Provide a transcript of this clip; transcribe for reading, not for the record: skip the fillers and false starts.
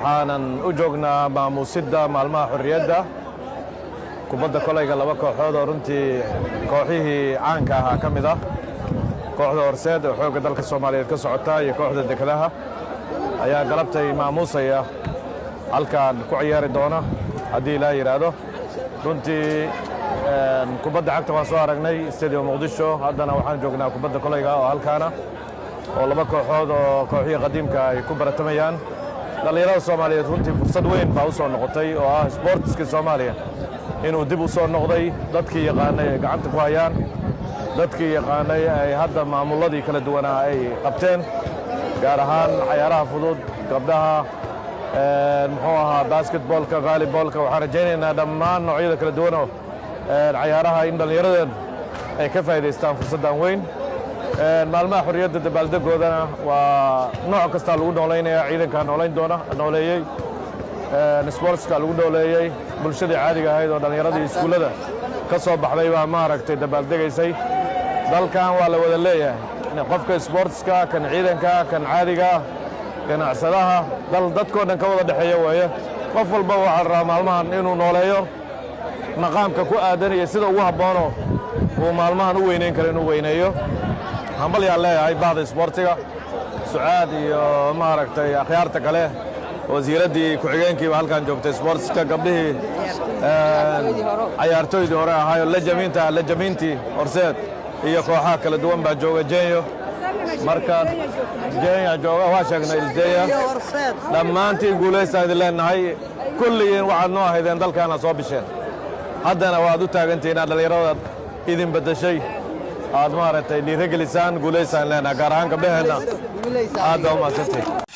waxaanan u joognaa maamuusidda maalmaha xorriyadda kubadda kolayga laba kooxood oo runtii kooxihii caanka ahaa ka mid ah kooxda horseed oo xoogga dalka Soomaaliyeed ka socota iyo kooxda dekedaha ayaa galabtay maamuusaya halkaan ku ciyaari doona haddii la yiraahdo runtii kubadda cagta waan soo aragnay stadium Muqdisho haddana waxaan joognaa kubadda kolayga oo halkaana oo laba kooxood oo kooxihii qadiimka ay ku baratamayaan dhalinyarada Soomaaliyeed runtii fursad weyn baa u soo noqotay oo ah sportska Soomaaliya inuu dib u soo noqday dadkii yaqaanay gacanta ku hayaan dadkii yaqaanay ay hadda maamuladii kala duwanaa ay qabteen gaar ahaan ciyaaraha fudud gabdhaha muxuu ahaa basketballka volleyballka waxaan rajaynaynaa dhammaan noocyada kala duwan oo ciyaaraha in dhallinyaradan ay ka faa'iidaystaan fursaddan weyn maalmaha xorriyadda dabaaldegoodana waa nooc kasta lagu nooleynaya ciidanka nooleeyey sportska lagu nooleeyey bulshadii caadiga ahayd oo dhallinyaradii iskuullada ka soo baxday baa maaragtay dabaaldegaysay dalkan waa la wada leeyahay qofka sportska kan ciidanka kan caadiga ganacsadaha dadkoo dhan ka wada dhexeeya weeye qof walba waxaa rabaa maalmahan inuu nooleeyo maqaamka ku aadan iyo sida ugu habboonoo uu maalmahan u weynayn karo inuu weyneeyo hambal yaan leeyahay bahda isboortiga sucaad iyo maaragtay akhyaarta kale wasiiraddii ku-xigeenkiiba halkaan joogtay sportska gabdhihii cayaartooydii hore ahaayoo lajamiintii horseed iyo kooxaha kala duwan baa jooga jenyo marka jenya jooga waa sheegnay iljeya dhammaantiin guulaystaan idin leenahay kulligiin waxaad noo ahaydeen dalkaana soo bisheen haddana waad u taagantihiin inaad dhallinyarada idin beddeshay aad maaragtay dhiirigelisaan guulaystaan leenahay gaar ahaan gabdhaheenna aad baa u mahadsantihin